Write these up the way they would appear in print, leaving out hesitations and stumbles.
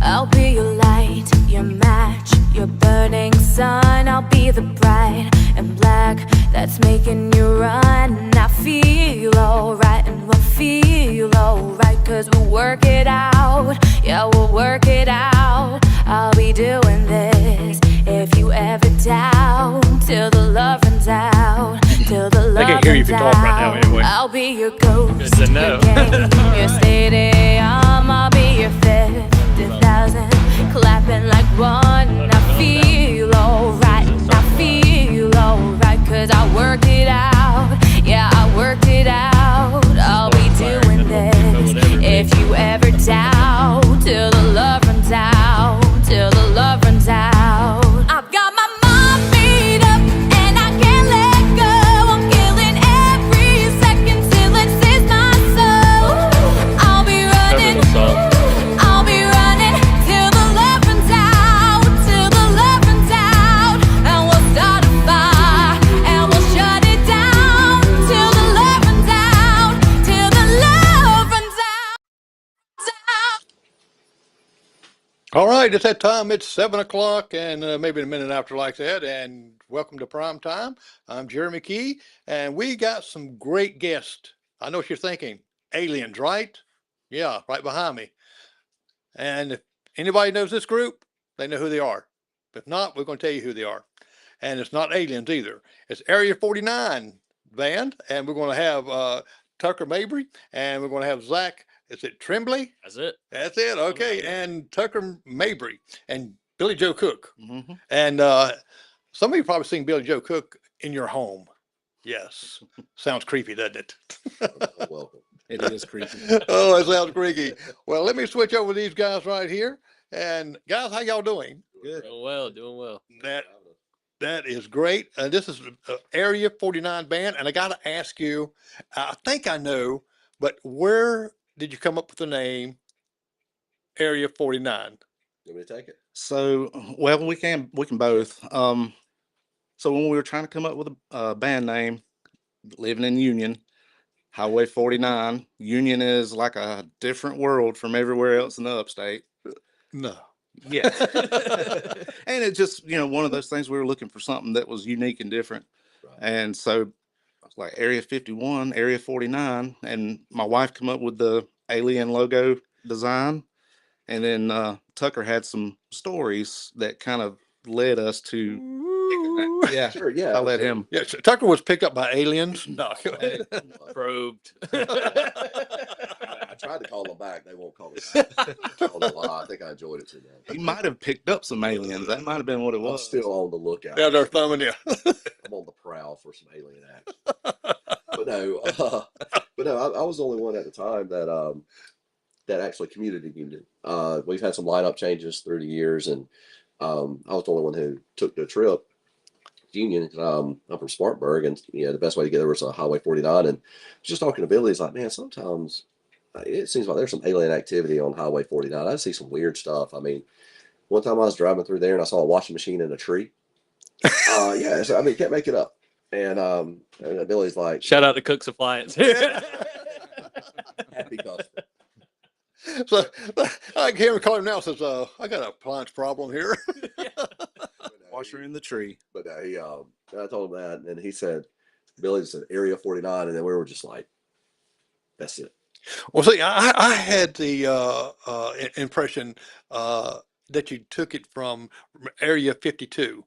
I'll be your light, your match, your burning sun. I'll be the bride and black that's making you run. I feel alright and we'll feel alright, 'cause we'll work it out. Yeah, we'll work it out. I'll be doing this if you ever doubt, till the love runs out, till the love I can't hear you if you talk right now anyway. I'll be your ghost, Good to know. your stadium. I'll be your 50,000 clapping like one. I feel alright, I feel alright, 'cause I worked it out. Yeah, I worked it out. I'll be doing this if you ever doubt, till the love runs out, till the love runs out. I've got my mind made up and I can't let go. I'm killing every second till it saves my soul. I'll be running, I'll be running till the love runs out, till the love runs out. And we'll start a fire and we'll shut it down, till the love runs out, till the love runs out. All right, it's that time. It's 7 o'clock and maybe a minute after like that. And welcome to Prime Time. I'm Jeremy McKee, and we got some great guests. I know what you're thinking. Aliens, right? Yeah, right behind me. And if anybody knows this group, they know who they are. If not, we're going to tell you who they are. And it's not aliens either. It's Area 49 band, and we're going to have Tucker Mabry, and we're going to have Zach. Is it Tremblay? That's it. That's it. Okay. And Tucker Mabry and Billy Joe Cook. Mm-hmm. And some of you probably seen Billy Joe Cook in your home. Yes. Sounds creepy, doesn't it? Welcome. It is creepy. Oh, it sounds creepy. Well, let me switch over to these guys right here. And guys, how y'all doing? Good. Doing well, doing well. That is great. This is Area 49 band. And I got to ask you, I think I know, but where did you come up with the name Area 49? You want me to take it? So, well, we can both. So when we were trying to come up with a band name, living in Union, Highway 49, Union is like a different world from everywhere else in the upstate. No. Yeah. And it just, one of those things, we were looking for something that was unique and different. Right. And so I was like Area 51, Area 49, and my wife come up with the alien logo design. And then Tucker had some stories that kind of led us to. Yeah, sure. Yeah, I'll let him. Yeah, so Tucker was picked up by aliens. No, Probed. I tried to call them back. They won't call me back. I think I enjoyed it too much. He might have picked up some aliens. That might have been what it was. I'm still on the lookout. Yeah, they're thumbing you. I'm on the prowl for some alien action. But no, I was the only one at the time that actually commuted in Union. We've had some lineup changes through the years, and I was the only one who took the trip to Union. I'm from Spartanburg, and the best way to get there was Highway 49. And just talking to Billy, he's like, man, sometimes it seems like there's some alien activity on Highway 49. I see some weird stuff. I mean, one time I was driving through there and I saw a washing machine in a tree. Yeah, so, I mean, can't make it up. And Billy's like, shout out to Cook's Appliance. happy customer. So I can hear him call him now. Says, "I got an appliance problem here." Washer in the tree. But I told him that, and he said, "Billy said Area 49," and then we were just like, "That's it." Well, see, I had the impression that you took it from Area 52.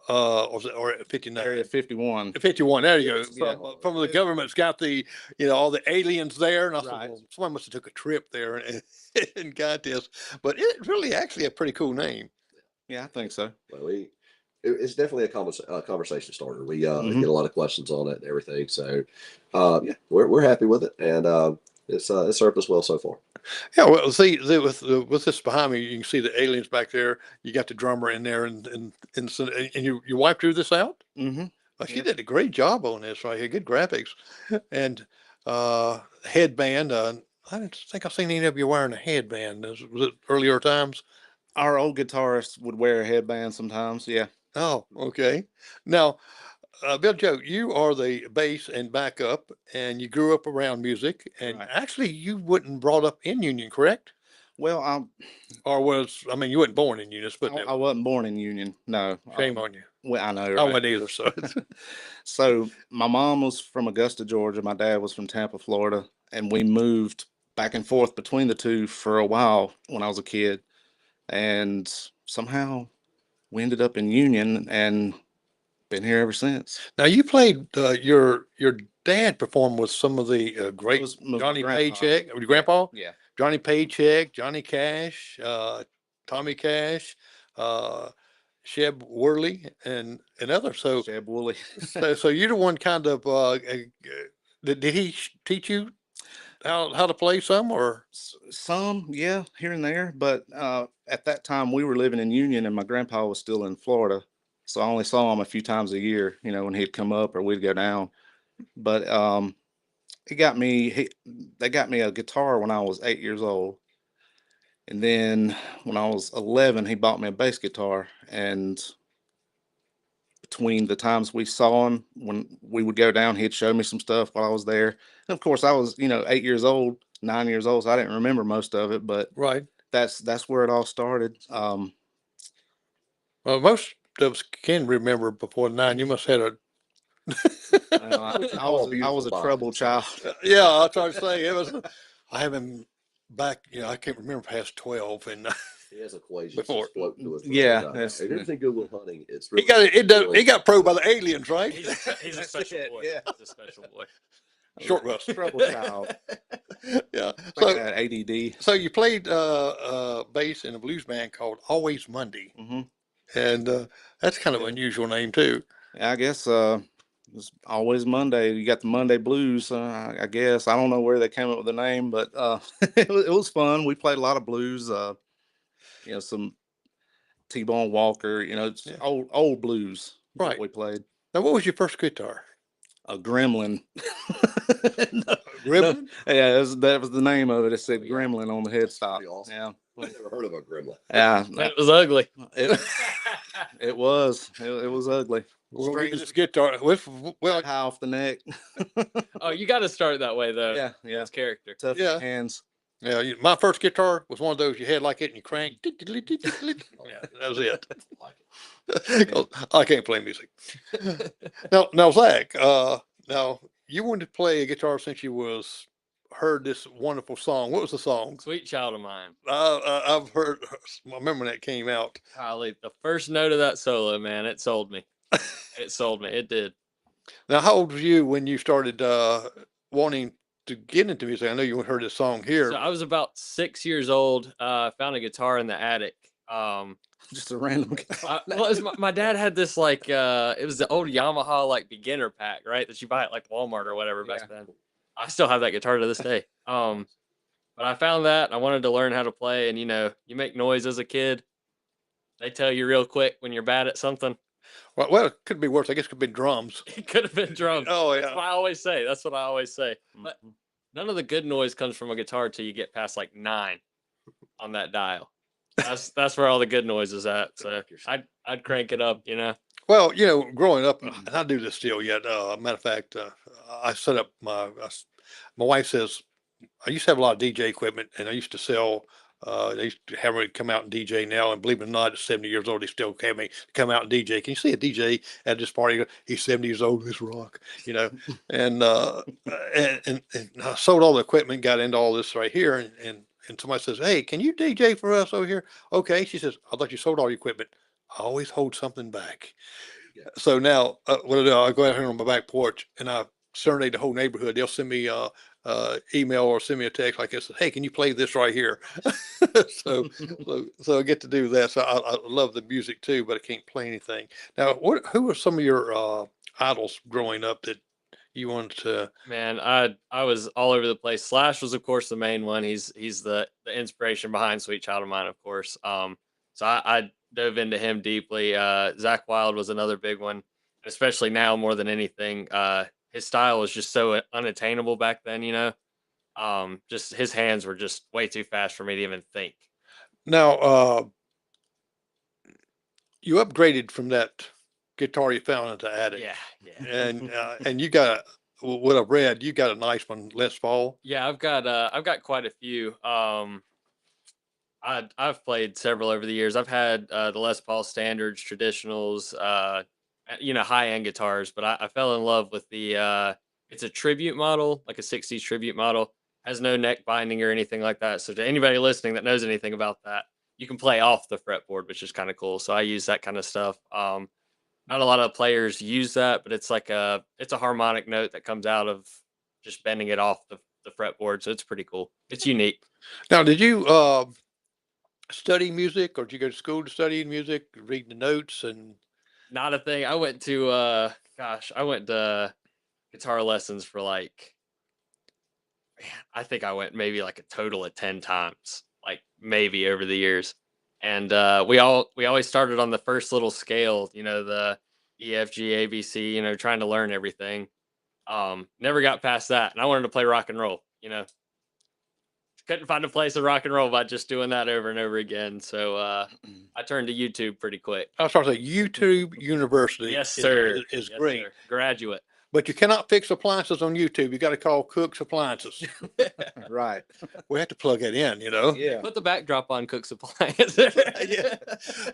Or 59. Area 51. 51. There you go. Yeah. From the government's got the, all the aliens there. And I said, Right. well, someone must have took a trip there and got this. But it's really actually a pretty cool name. Yeah, I think so. Well, it's definitely a conversation starter. We get a lot of questions on it and everything. So, yeah, we're happy with it, and it's served us well so far. Yeah, well, see, with this behind me, you can see the aliens back there. You got the drummer in there, and your wife drew this out. Mm-hmm. Well, she did a great job on this right here. Good graphics, and headband. I didn't think I've seen any of you wearing a headband. Was it earlier times? Our old guitarist would wear a headband sometimes. Yeah. Oh, okay. Now, Bill Joe, you are the bass and backup, and you grew up around music, and Right. actually you wasn't brought up in Union, correct? Well, Or was, I mean, you wasn't born in Eunice, but I wasn't born in Union. No. shame on you. Well, I know, I right? wasn't either, so. So my mom was from Augusta, Georgia. My dad was from Tampa, Florida, and we moved back and forth between the two for a while when I was a kid. And somehow we ended up in Union and been here ever since. Now you played, your dad performed with some of the great My Johnny grandpa. Paycheck, your grandpa? Yeah. Johnny Paycheck, Johnny Cash, Tommy Cash, Sheb Worley, and others. So, Jeb Woolley. so you're the one kind of, did he teach you how to play some, or? Some, yeah, here and there. But at that time, we were living in Union, and my grandpa was still in Florida. So I only saw him a few times a year, when he'd come up or we'd go down. But they got me a guitar when I was 8 years old. And then when I was 11, he bought me a bass guitar. And between the times we saw him, when we would go down, he'd show me some stuff while I was there. And of course, I was, 8 years old, 9 years old, so I didn't remember most of it, but Right. that's where it all started. Well, most of us can remember before 9. You must have had a. I was a troubled child. Yeah, I try to say it was. I haven't back. I can't remember past 12, and He has equations Before. just floating to his brain. Yeah, If that's- anything good with hunting, it's he really got it. Does. really- He got probed by the aliens, right? He's a special boy. Yeah. He's a special boy. Short Russ. Troubled child. Yeah. Like So, that ADD. so you played bass in a blues band called Always Monday, Hmm. and that's kind of an unusual name too. I guess it's always Monday. You got the Monday blues. I guess I don't know where they came up with the name, but it was fun. We played a lot of blues. Some T-Bone Walker. It's Yeah. old blues. that Right. We played Now, what was your first guitar? a Gremlin. No, Gremlin? yeah, that was the name of it. It said Oh, yeah. Gremlin on the headstock. Pretty awesome. Yeah, I've never heard of a gremlin. yeah. It was ugly. It, it was. It was ugly. We're gonna get this guitar. Well, High off the neck. Oh, you got to start that way though. Yeah, yeah. That's character. Tough Yeah. hands. yeah. My first guitar was one of those you had like it and you crank. Yeah, that was it. Like it. 'Cause I can't play music. Now, Zach. Now you wanted to play a guitar since you heard this wonderful song. What was the song? Sweet child of mine. I've heard. I remember when that came out. Golly, the first note of that solo, man, it sold me. It sold me. It did. Now, how old were you when you started wanting to get into music? I know you heard this song here. So I was about 6 years old. Found a guitar in the attic. Just a random guitar. Well, it was my dad had this like it was the old Yamaha like beginner pack, right? That you buy at like Walmart or whatever back Yeah. then. I still have that guitar to this day. But I found that I wanted to learn how to play, and you make noise as a kid. They tell you real quick when you're bad at something. Well, it could be worse. I guess it could be drums. It could have been drums. Oh That's yeah. what I always say. That's what I always say. But Mhm. none of the good noise comes from a guitar till you get past like 9 on that dial. That's where all the good noise is at. So I'd crank it up, Well, growing up, and I do this still yet. Matter of fact, I set up my wife says I used to have a lot of DJ equipment, and I used to sell. They used to have me come out and DJ now, and believe it or not, at 70 years old, they still have me come out and DJ. Can you see a DJ at this party? He's 70 years old. This rock, and and I sold all the equipment, got into all this right here, and somebody says, "Hey, can you DJ for us over here?" Okay, she says, "I thought you sold all your equipment." I always hold something back. Yeah. So now, what I do, I go out here on my back porch and I serenade the whole neighborhood. They'll send me email or send me a text like this. Hey, can you play this right here? so I get to do that. So I love the music too, but I can't play anything. Now, who were some of your idols growing up that you wanted to? Man, I was all over the place. Slash was of course the main one. He's the inspiration behind Sweet Child of Mine, of course. So I dove into him deeply. Zach Wild was another big one, especially now more than anything. His style was just so unattainable back then, just his hands were just way too fast for me to even think. Now, you upgraded from that guitar you found in the attic. Yeah. And you got what I've read, you got a nice one, Les Paul. Yeah, I've got quite a few. I've played several over the years. I've had the Les Paul standards, traditionals, high end guitars. But I fell in love with the. It's a tribute model, like a '60s tribute model. Has no neck binding or anything like that. So to anybody listening that knows anything about that, you can play off the fretboard, which is kind of cool. So I use that kind of stuff. Not a lot of players use that, but it's it's a harmonic note that comes out of just bending it off the fretboard. So it's pretty cool. It's unique. Now, did you study music, or did you go to school to study music, read the notes? And Not a thing. I went to I went to guitar lessons for I think I went maybe like a total of 10 times, like maybe over the years. And we always started on the first little scale, the E, F, G, A, B, C, trying to learn everything. Never got past that. And I wanted to play rock and roll, couldn't find a place of rock and roll by just doing that over and over again. So I turned to YouTube pretty quick. I was trying to say YouTube University. Yes, sir. Is Yes, great. sir. Graduate. But you cannot fix appliances on YouTube. You got to call Cook's Appliances. Right. We have to plug it in, Yeah. Put the backdrop on Cook's Appliance.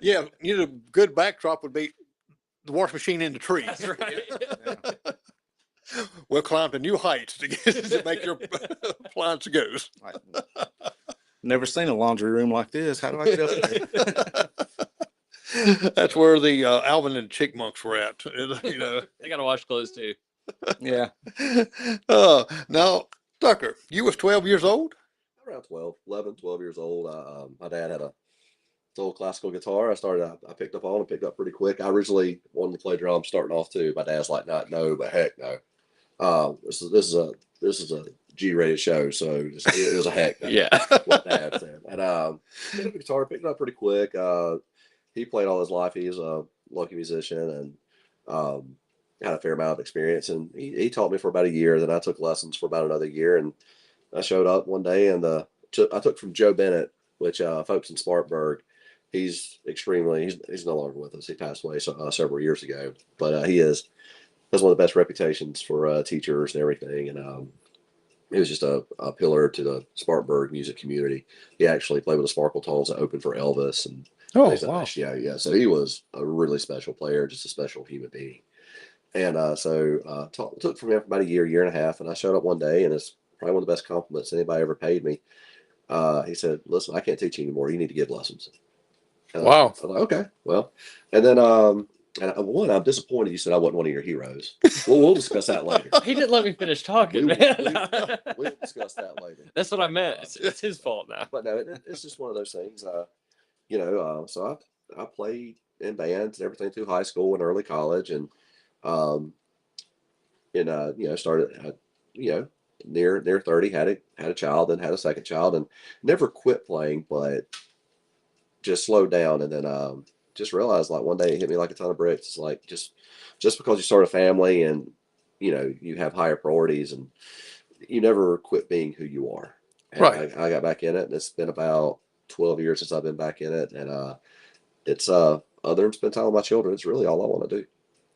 Yeah. Yeah. Good backdrop would be the washing machine in the tree. That's right. We'll climb to new heights to make your appliance goes. Like, never seen a laundry room like this. How do I get up there? That's where the Alvin and Chickmunks were at. They gotta wash clothes too. Yeah. Now, Tucker, you was 12 years old? Around 12 years old. My dad had a old classical guitar. I picked up pretty quick. I originally wanted to play drums starting off too. My dad's like, not no, but heck no. This is a G-rated show, so it was a heck no. Yeah. What Dad said. And picked up a guitar, picked it up pretty quick. He played all his life. He's a lucky musician and had a fair amount of experience. And he taught me for about a year. Then I took lessons for about another year. And I showed up one day and I took from Joe Bennett, which folks in Spartanburg. He's no longer with us. He passed away several years ago. But he has one of the best reputations for teachers and everything. And he was just a pillar to the Spartanburg music community. He actually played with the Sparkle Tones that opened for Elvis and things like that. Yeah. So he was a really special player, just a special human being. And took from him for about a year and a half. And I showed up one day, and it's probably one of the best compliments anybody ever paid me. He said, "Listen, I can't teach you anymore. You need to give lessons." And Wow. I was like, okay, well, and then I'm disappointed you said I wasn't one of your heroes. We'll discuss that later. He didn't let me finish talking, We'll discuss that later. That's what I meant. It's his fault now. But no, it's just one of those things. So I played in bands and everything through high school and early college, and started near 30, had a child, then had a second child, and never quit playing, but just slowed down, and then just realized like one day it hit me like a ton of bricks. It's like just because you start a family and you have higher priorities, and you never quit being who you are. And Right. I got back in it, and it's been about 12 years since I've been back in it, and it's other than spend time with my children, it's really all I want to do.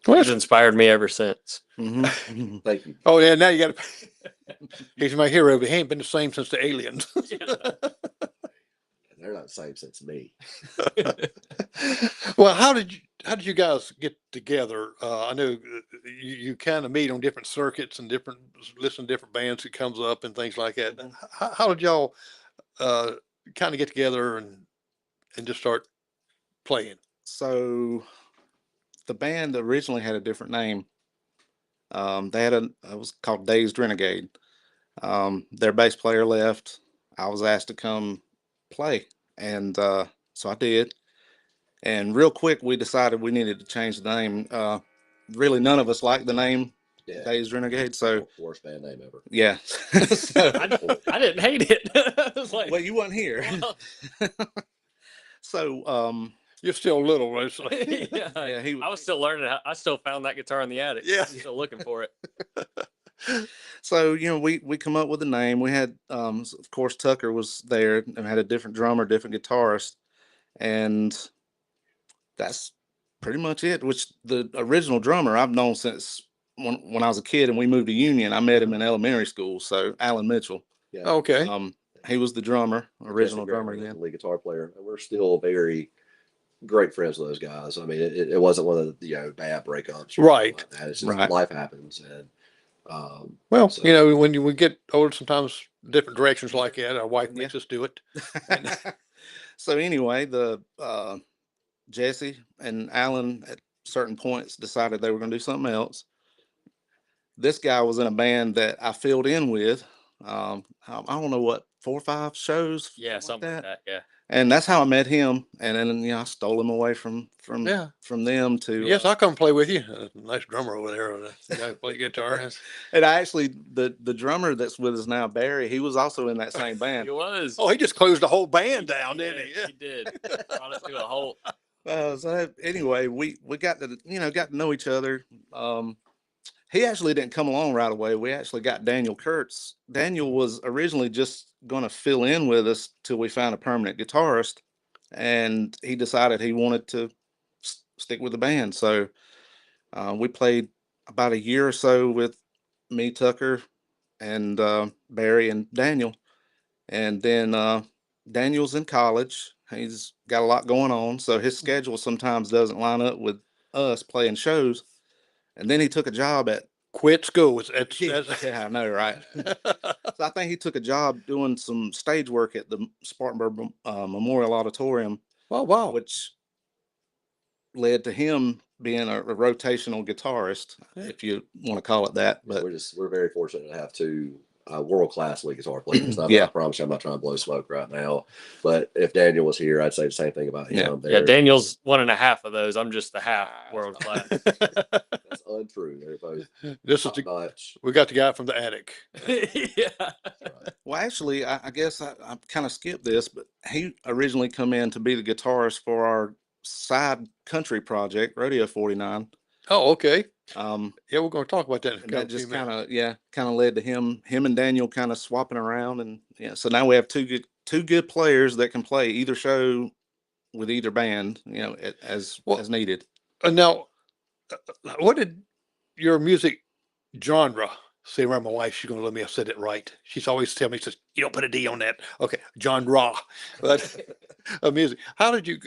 He's inspired me ever since. Mm-hmm. Thank you. Oh, yeah. Now you got to. He's my hero, but he ain't been the same since the aliens. They're not the same since me. Well, how did you guys get together? I know you kind of meet on different circuits and listen to different bands that comes up and things like that. How did y'all kind of get together and just start playing? So the band originally had a different name. It was called Dazed Renegade. Their bass player left. I was asked to come play, and so I did. And real quick, we decided we needed to change the name. Really, none of us liked the name Dazed Renegade. So Worst band name ever. yeah. I didn't hate it. I was like, Well, you weren't here. So You're still little, mostly. yeah, yeah, I was still learning. I still found that guitar in the attic. Yeah. Still looking for it. So, we come up with a name. We had, of course, Tucker was there and had a different drummer, different guitarist. And that's pretty much it. Which the original drummer I've known since when I was a kid and we moved to Union. I met him in elementary school. So Alan Mitchell. Yeah. Okay. He was the drummer, original Jesse drummer Gregory, then. the lead guitar player. And we're still very great friends with those guys. I mean, it wasn't one of the bad breakups. Or Right. like that. It's just Right. life happens. And Well, so- when we get older, sometimes different directions like that, our wife makes us do it. And So anyway, the Jesse and Alan at certain points decided they were going to do something else. This guy was in a band that I filled in with. I don't know what, 4 or 5 shows. Yeah, something like that. Yeah. And that's how I met him. And then I stole him away from Yeah. them to. yes, I'll come play with you. Nice drummer over there. The guy who play guitar. And I actually the drummer that's with us now, Barry, he was also in that same band. He was. Oh, he just closed the whole band down, didn't he? He did. Brought us to a halt. So anyway, we got to know each other. He actually didn't come along right away. We actually got Daniel Kurtz. Daniel was originally just going to fill in with us till we found a permanent guitarist, and he decided he wanted to stick with the band. So we played about a year or so with me, Tucker, and Barry and Daniel, and then Daniel's in college. He's got a lot going on, so his schedule sometimes doesn't line up with us playing shows. And then he took a job at Quit school. yeah, I know, right? So I think he took a job doing some stage work at the Spartanburg Memorial Auditorium, Oh, wow. which led to him being a rotational guitarist, if you want to call it that. But we're very fortunate to have 2 world-class lead guitar players. I promise you, I'm not trying to blow smoke right now, but if Daniel was here, I'd say the same thing about him. Yeah, Daniel's 1.5 of those. I'm just the half world class. That's untrue. They're both This is top-notch. we got the guy from the attic. Yeah. well, actually, I guess I kind of skipped this, but he originally come in to be the guitarist for our side country project, Rodeo 49. Oh, okay. Yeah, we're going to talk about that in a and couple that just few minutes. kind of led to him and Daniel kind of swapping around, and so now we have two good players that can play either show with either band, as needed. Now, what did your music genre say around my wife? She's going to let me have said it right. She's always telling me, says, you don't put a D on that. Okay. Genre. But music. How did you,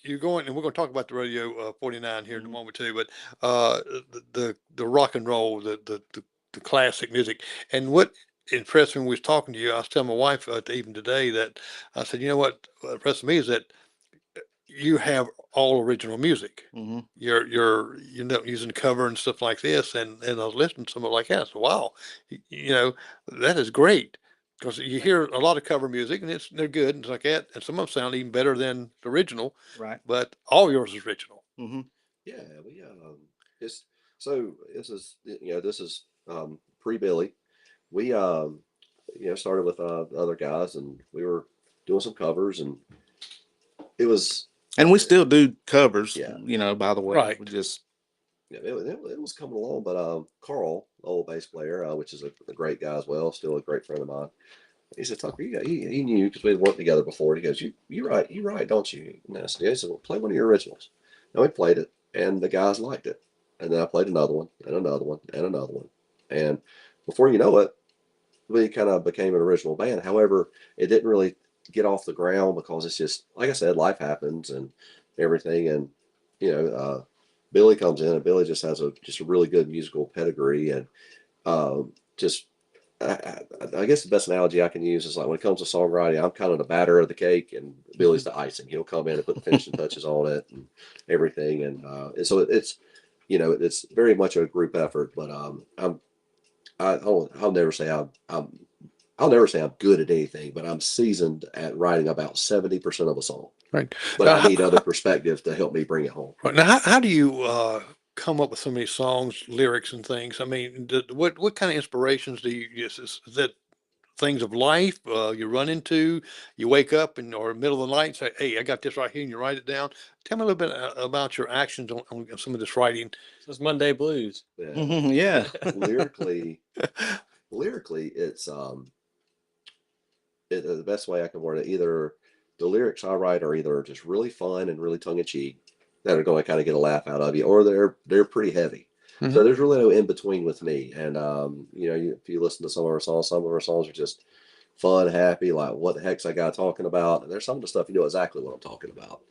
you're going, and we're going to talk about the Radio 49 here in a moment too, but the rock and roll, the classic music, and what impressed me when we was talking to you, I was telling my wife even today that I said, you know what impressed me is that you have all original music. Mm-hmm. You're not using cover and stuff like this, and I was listening to something like that. So wow, that is great. Because you hear a lot of cover music and they're good and it's like that, and some of them sound even better than the original. Right. But all yours is original. Mm-hmm. Yeah, we this is pre-Billy. We started with other guys, and we were doing some covers, and it was. And we still do covers. Yeah. By the way, Right. we just. Yeah, it was coming along, but Carl, the old bass player, which is a great guy as well, still a great friend of mine. He said, "Tucker, he knew because we had worked together before." He goes, "You write, don't you?" And I said, "Yeah." He said, "Well, play one of your originals." And we played it, and the guys liked it. And then I played another one, and another one, and another one, and before you know it, we kind of became an original band. However, it didn't really get off the ground because it's just like I said, life happens and everything, and Billy comes in, and Billy just has a really good musical pedigree, and just I guess the best analogy I can use is like when it comes to songwriting, I'm kind of the batter of the cake, and Billy's the icing. He'll come in and put the finishing touches on it and everything, and so it's it's very much a group effort. But I'll never say I'll never say I'm good at anything, but I'm seasoned at writing about 70% of a song. Right. But I need other perspectives to help me bring it home. Right. Now, how do you come up with so many songs, lyrics, and things? I mean, what kind of inspirations do you use? Is that things of life you run into? You wake up or middle of the night and say, "Hey, I got this right here," and you write it down. Tell me a little bit about your actions on some of this writing. So it's Monday Blues. Yeah. Lyrically, it's the best way I can word it. Either the lyrics I write are either just really fun and really tongue in cheek, that are going to kind of get a laugh out of you, or they're pretty heavy. Mhm. So there's really no in between with me. And if you listen to some of our songs are just fun, happy, like what the heck's that guy talking about? And there's some of the stuff you know exactly what I'm talking about.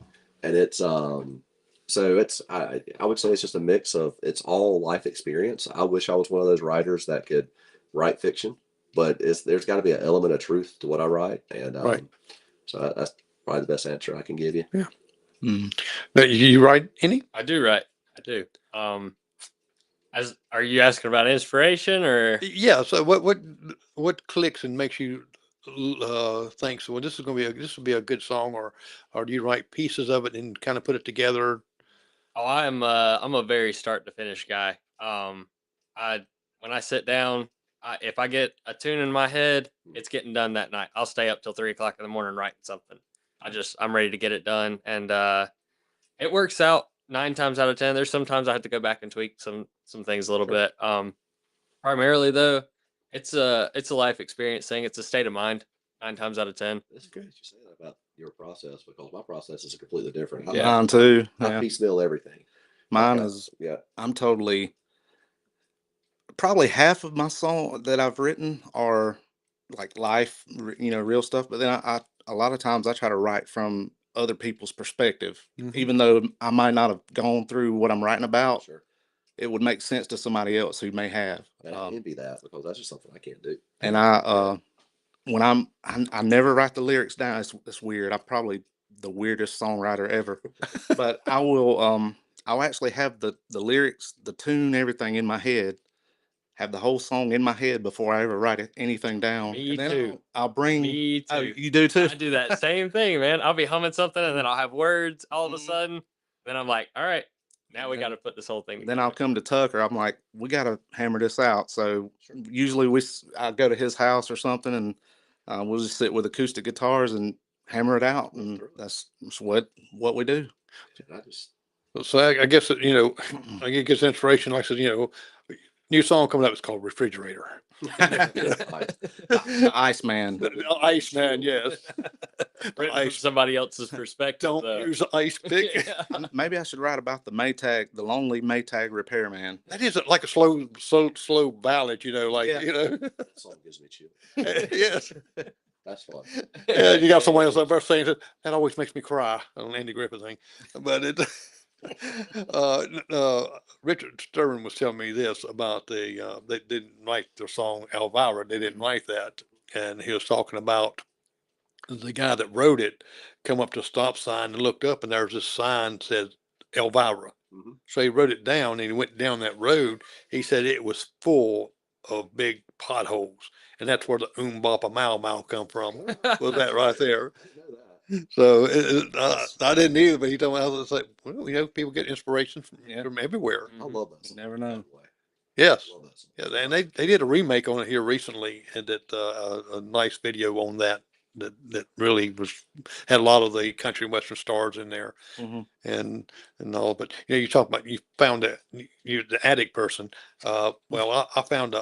And it's so it's I would say it's just a mix of it's all life experience. I wish I was one of those writers that could write fiction, but there's got to be an element of truth to what I write, and Right. so that's probably the best answer I can give you. Yeah. Mm. Now, you write any? I do write. I do. As are you asking about inspiration or? Yeah. So what clicks and makes you think so? Well, this will be a good song, or do you write pieces of it and kind of put it together? Oh, I'm a very start to finish guy. I when I sit down, if I get a tune in my head, it's getting done that night. I'll stay up till 3 o'clock in the morning writing something. I'm ready to get it done, and it works out 9 times out of 10. There's sometimes I have to go back and tweak some things a little Sure. bit. Primarily though, it's a life experience thing. It's a state of mind. 9 times out of 10. It's good that you say that about your process because my process is completely different. Yeah. Mine too. I Yeah. piecemeal everything. Mine Okay. is, Yeah. I'm totally, probably half of my song that I've written are like life, real stuff. But then a lot of times I try to write from other people's perspective, Mhm. even though I might not have gone through what I'm writing about. Sure. It would make sense to somebody else who may have. And I envy that because that's just something I can't do. And when I never write the lyrics down. It's weird. I'm probably the weirdest songwriter ever, but I'll actually have the lyrics, the tune, everything in my head, have the whole song in my head before I ever write anything down. Me And then too. I'll bring. Me Oh, too. you do too? I do that same thing, man. I'll be humming something and then I'll have words all of a sudden. Then I'm like, all right, now we got to put this whole thing Then I'll together. come to Tucker. I'm like, we got to hammer this out. So usually I go to his house or something, and we'll just sit with acoustic guitars and hammer it out, and that's what we do. I just So I guess I guess inspiration. Like I said, new song coming up. It's called Refrigerator. The Iceman. The Iceman, yes. Written from Ice. somebody else's perspective. Don't though. use the ice pick. Yeah. Maybe I should write about the the lonely Maytag repairman. That isn't like a slow ballad, like Yeah. that song gives me chill. Yes. That's fun. Yeah, you got someone else up there saying that always makes me cry on Andy Griffith thing. But it Richard Sturman was telling me this about they didn't write their song Elvira. They didn't write that. And he was talking about the guy that wrote it come up to a stop sign and looked up and there was this sign that said Elvira. hmm So he wrote it down and he went down that road. He said it was full of big potholes. And that's where the Bapa Mau Mau come from. Was that right there? I didn't know that. So I didn't either, but he told me, I was like, well, people get inspiration from everywhere. I love that song. Never know. by the way. Yes. Love that song. Yeah, and they did a remake on it here recently, and that a nice video on that really had a lot of the country and western stars in there, Mhm. and all. But you talk about you found that you're the attic person. Well, I found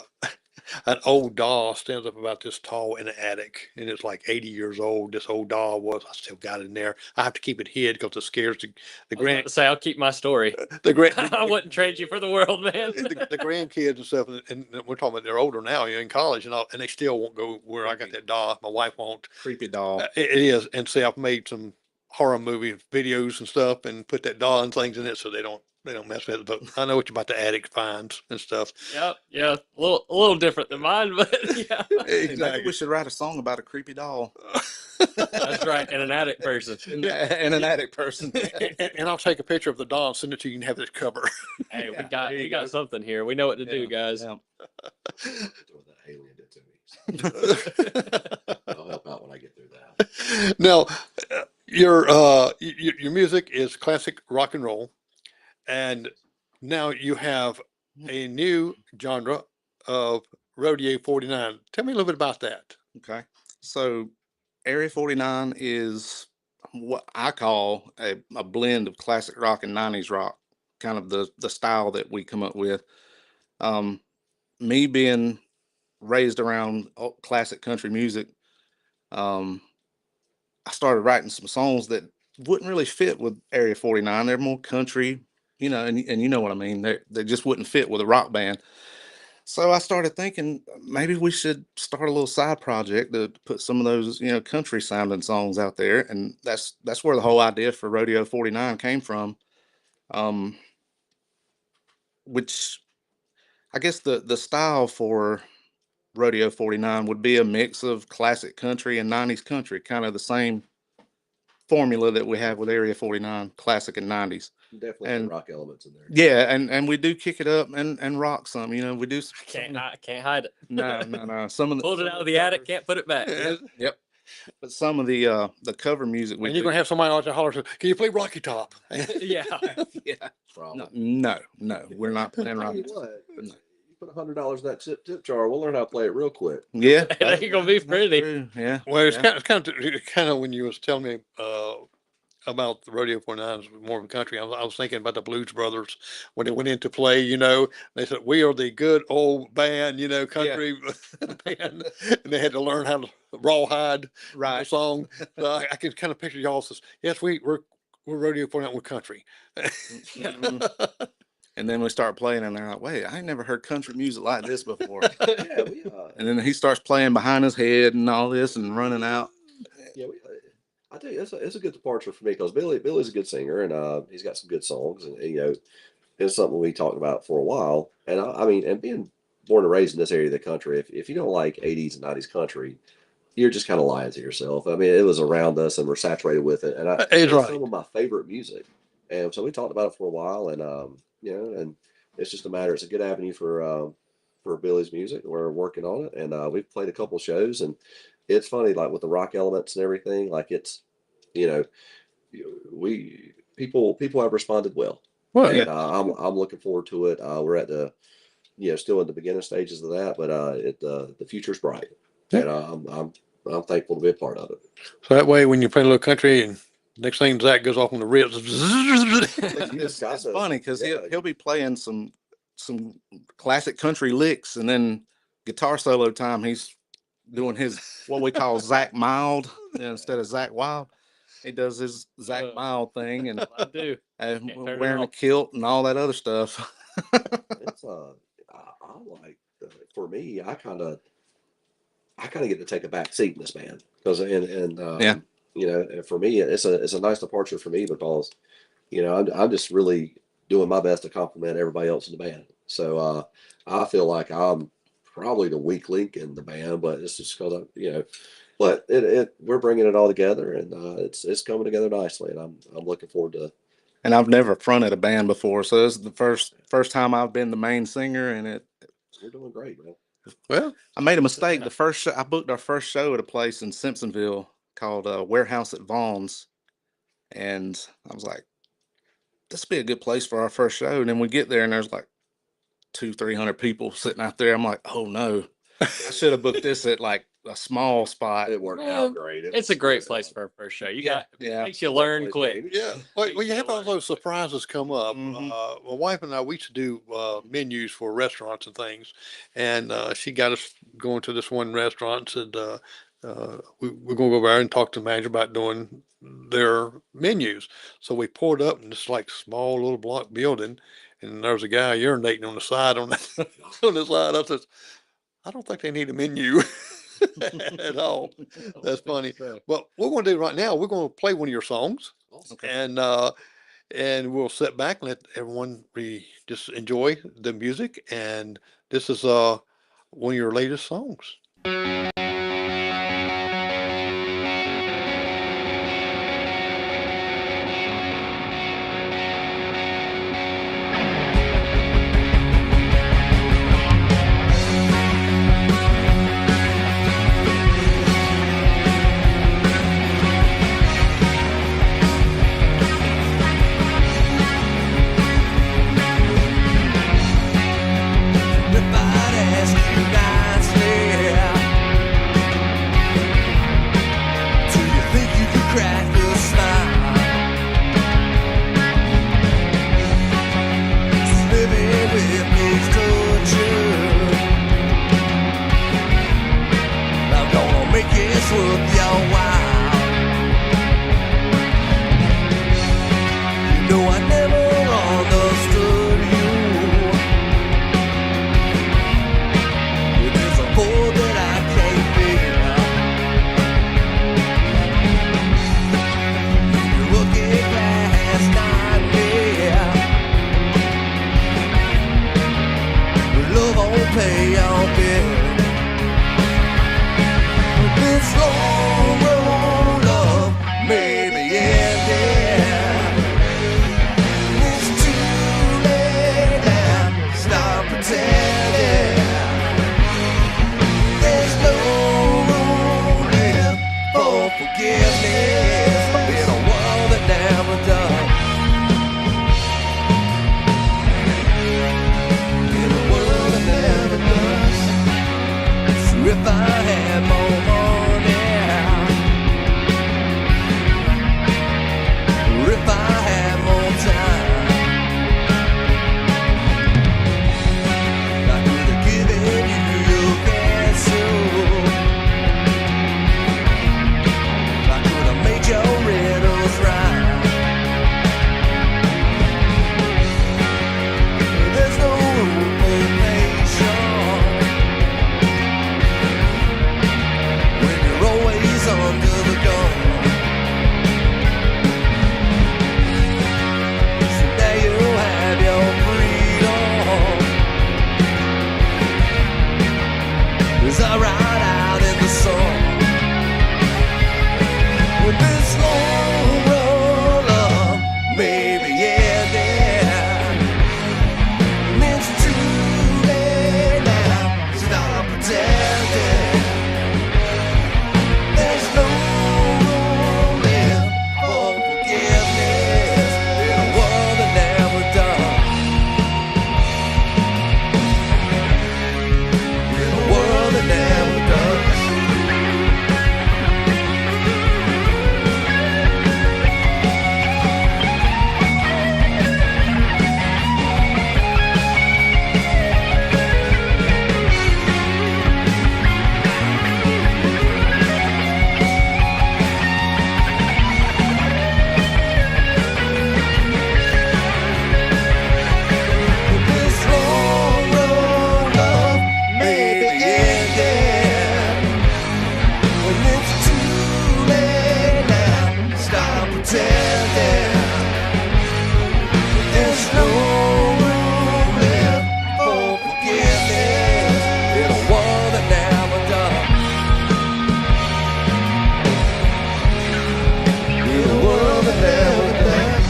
an old doll stands up about this tall in the attic, and it's like 80 years old. This old doll was. I still got it in there. I have to keep it hid because it scares the I was about grand to say I'll keep my story. the grand I wouldn't trade you for the world, man. the grandkids and stuff, and we're talking about they're older now, in college and all, and they still won't go where I got that doll. My wife won't. Creepy doll. It is, and see, I've made some horror movie videos and stuff, and put that doll and things in it so they don't mess with it. But I know what you about the attic finds and stuff. Yep, yeah, a little different than mine, but yeah, Maybe Exactly. we should write a song about a creepy doll that's right. And an attic person. and an attic person. And I'll take a picture of the doll and send it to you and have it cover. Hey, Yeah, we there you got go. something here. We know what to do, Yeah, guys. yeah. That's what that alien did to me. I'll help out when I get through that. Now, your music is classic rock and roll, and now you have a new genre of Rodeo 49. Tell me a little bit about that. Okay. So Area 49 is what I call a blend of classic rock and 90s rock, kind of the style that we come up with. Me being raised around classic country music, I started writing some songs that wouldn't really fit with Area 49. They're more country, and you know what I mean. They just wouldn't fit with a rock band. So I started thinking maybe we should start a little side project to put some of those, country sounding songs out there. And that's where the whole idea for Rodeo 49 came from. Um, which I guess the style for Rodeo 49 would be a mix of classic country and 90s country, kind of the same formula that we have with Area 49, classic and 90s. Definitely And some rock elements in there. yeah, and we do kick it up and rock some. We do. I can't hide it. No. Some of the Pulled it out of the attic, can't put it back. Yep. But some of the cover music we And you're do. gonna have somebody out there holler, can you play Rocky Top? Yeah. Yeah. Problem. No, we're not playing Tell rock. you what, you put $100 in that tip jar, we'll learn how to play it real quick. Yeah. It ain't gonna be pretty. True, yeah. Well, it's Yeah. kind of when you was telling me about the Rodeo 49s, more of a country. I was thinking about the Blues Brothers when they went into play. They said we are the good old band, country band, and they had to learn how to rawhide the Right. song. So I can kind of picture y'all says, yes, we're Rodeo 49, we're country. Mhm. And then we start playing, and they're like, "Wait, I ain't never heard country music like this before." Yeah, And then he starts playing behind his head and all this, and running out. I tell you, it's a good departure for me because Billy's a good singer and he's got some good songs and it's something we talked about for a while. And I mean, and being born and raised in this area of the country, if you don't like 80s and 90s country, you're just kind of lying to yourself. I mean, it was around us and we're saturated with it, and He's it's right. some of my favorite music. And so we talked about it for a while, and and it's just a matter. It's a good avenue for Billy's music. We're working on it, and we've played a couple shows, and it's funny, like with the rock elements and everything. Like it's, people have responded well, Well, and I'm looking forward to it. We're at the, still in the beginning stages of that, but the future's bright, and I'm thankful to be a part of it. so that way when you play a little country and next thing Zach goes off on the ribs. It's funny because he'll be playing some classic country licks, and then guitar solo time he's doing his what we call Zach Mild instead of Zach Wild. He does his Zach Mild thing, and I do. and Can't turn it wearing a off. kilt and all that other stuff. It's I like for me, I kind of get to take a back seat in this band because Yeah. and for me it's a nice departure for me because I'm just really doing my best to compliment everybody else in the band. So I feel like I'm probably the weak link in the band, but it's just because but we're bringing it all together, and it's coming together nicely, and I'm looking forward to. And I've never fronted a band before, so this is the first time I've been the main singer, and We're doing great, man. Well, I made a mistake. The first show, I booked our first show at a place in Simpsonville called Warehouse at Vaughn's, and I was like, "This would be a good place for our first show." And then we get there, and there's like 200-300 people sitting out there. I'm like, "Oh no, I should have booked this at like a small spot." It worked Well, out great. It's a great place for a first show. Yeah. Makes you learn quick. yeah. Well, you have all those surprises come up. Mhm. My wife and I, we used to do menus for restaurants and things, and she got us going to this one restaurant and said, we're going to go over there and talk to the manager about doing their menus. So we pulled up in this like small little block building, and there was a guy urinating on the side on the, on the side. I said, I don't think they need a menu at all. That's funny. Well, what we're going to do right now, we're going to play one of your songs, Awesome. and we'll sit back and let everyone just enjoy the music. And this is one of your latest songs. Everybody's nicely won't pay your bill. This long road of maybe ending. It's too late now. Stop pretending. There's no room left for forgiveness in a world that never does. In a world that never does. So if I had more money, or if I had more time, I could have given you your answer. I could have made your riddles right. There's no room for patience when you're always under the gun. So now you have your freedom as I ride out in the sun. With this long roll up, maybe ending. And it's too late now. Stop pretending. There's no room left for forgiveness in a world that never does. In a world that never does. This long road of maybe ending. When it's too late now, stop pretending. There's no room left for forgiveness in a world that never does. In a world that never does.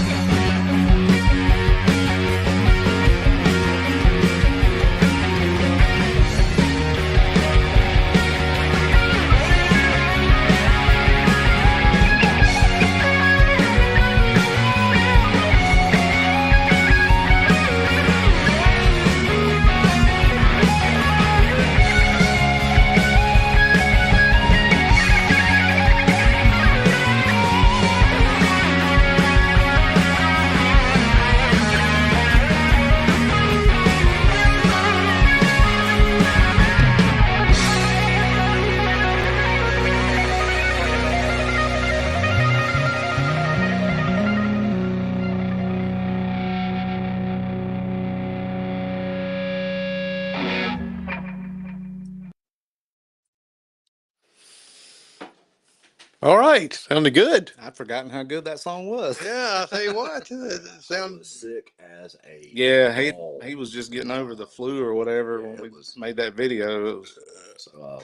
All right, sounded good. I'd forgotten how good that song was. Yeah, I tell you what, it It sounds. was sick as a Yeah, ball. he was just getting over the flu or whatever Yeah, when it we was- made that video. It was, So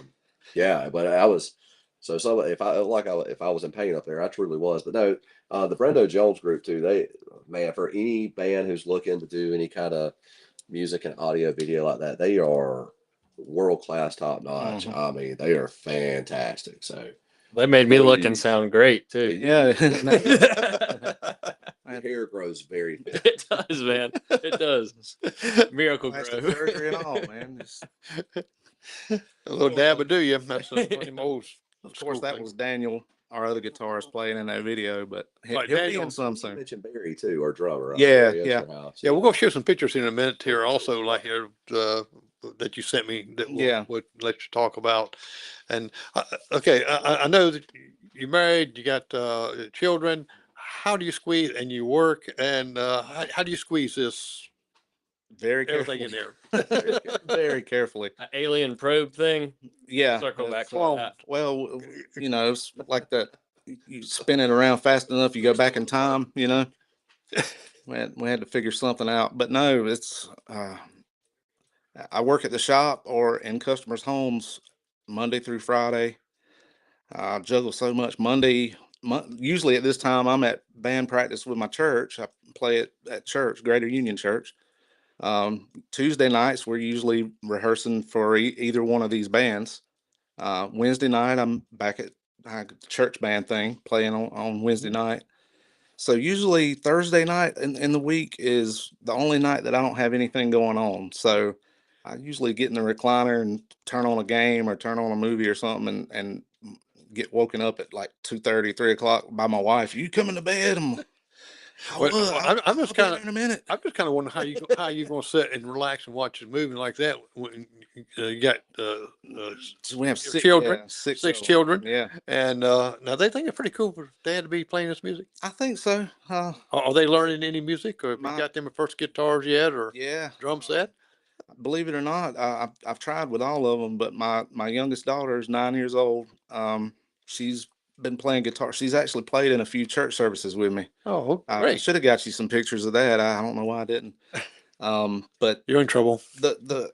yeah, but I was so if I if I was in pain up there, I truly was. But no, the Brendo Jones group too. They man, for any band who's looking to do any kind of music and audio video like that, they are world class, top notch. Mhm. I mean, they are fantastic. So They made me look and Please. sound great too. yeah. your hair grows very fast. It does, man. It does. Miracle Plastic grow. surgery and all, man. A little dab of do you? That's one of them old Of course, school that things. was Daniel, our other guitarist, playing in that video, but Right, he'll be Daniel. in some You soon. mentioned Barry too, our drummer. up Yeah, there. He has yeah. your house. Yeah, we're gonna show some pictures in a minute here also, like here, that you sent me that Yeah. would let you talk about. And okay, I know that you're married, you got children. How do you squeeze and you work and how do you squeeze this Very everything carefully. in there? Very carefully. An alien probe thing. Yeah. Circle back that's, to that. Well, you know, it's like that. You spin it around fast enough, you go back in time, you know. We had to figure something out, but no, it's I work at the shop or in customers' homes Monday through Friday. I juggle so much. Usually at this time, I'm at band practice with my church. I play at church, Greater Union Church. Tuesday nights, we're usually rehearsing for either one of these bands. Wednesday night, I'm back at church band thing, playing on Wednesday night. So usually Thursday night in the week is the only night that I don't have anything going on. So I usually get in the recliner and turn on a game or turn on a movie or something and get woken up at like 2:30, 3 o'clock by my wife. You coming to bed? Well, I'm just I'll be kind there of in a minute. I'm just kind of wondering how you gonna sit and relax and watch a movie like that when you got We have your six children, yeah, six of 'em. children, Yeah, and now they think it's pretty cool for dad to be playing this music. I think so. Are they learning any music, or have you My got them a first guitars yet, or yeah. drum set? Believe it or not, I've tried with all of them, but my youngest daughter is 9 years old. She's been playing guitar. She's actually played in a few church services with me. Oh, I great! should have got you some pictures of that. I don't know why I didn't. But You're in trouble. the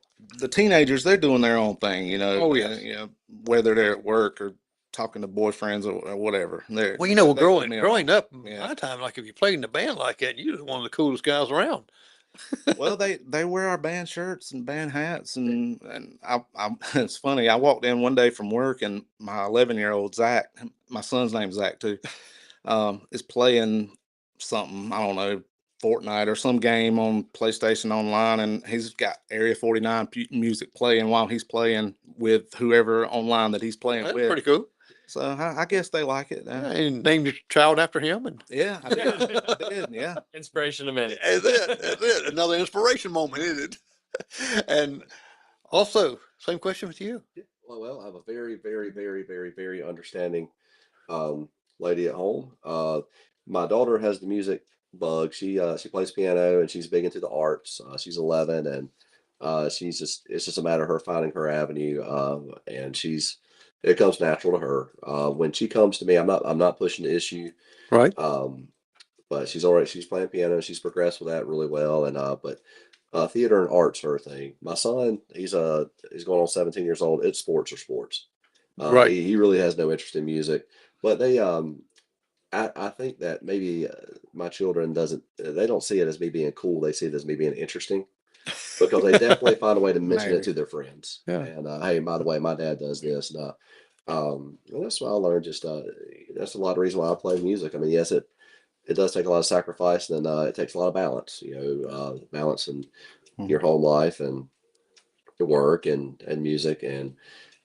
teenagers, they're doing their own thing, Oh yes. whether they're at work or talking to boyfriends or whatever. Well, you know, They leave me growing alone. up, Yeah. my time, like if you played in a band like that, you was one of the coolest guys around. Well, they wear our band shirts and band hats, and it's funny. I walked in one day from work, and my 11-year-old Zach, my son's name's Zach too, is playing something, I don't know, Fortnite or some game on PlayStation Online, and he's got Area 49 music playing while he's playing with whoever online that he's playing That's with. pretty cool. So I guess they like it. Yeah, and named your child after him, and Yeah, I did. I did. Yeah. Inspiration a minute. that's it. That's it. Another inspiration moment, isn't it? And also, same question with you. Yeah. Well, I have a very, very, very, very, very understanding lady at home. My daughter has the music bug. She plays piano and she's big into the arts. She's 11 and it's just a matter of her finding her avenue. And it comes natural to her. When she comes to me, I'm not pushing the issue. Right. But she's playing piano. She's progressed with that really well. And but theater and art's her thing. My son, he's going on 17 years old. It's sports or sports. Right. He really has no interest in music. But I think that maybe my children they don't see it as me being cool. They see it as me being interesting because they definitely find a way to mention it Maybe. to their friends. Yeah. And hey, by the way, my dad does this. And that's why I learned. That's a lot of reason why I play music. I mean, yes, it does take a lot of sacrifice, and it takes a lot of balance. Balance in your home life and your work and music and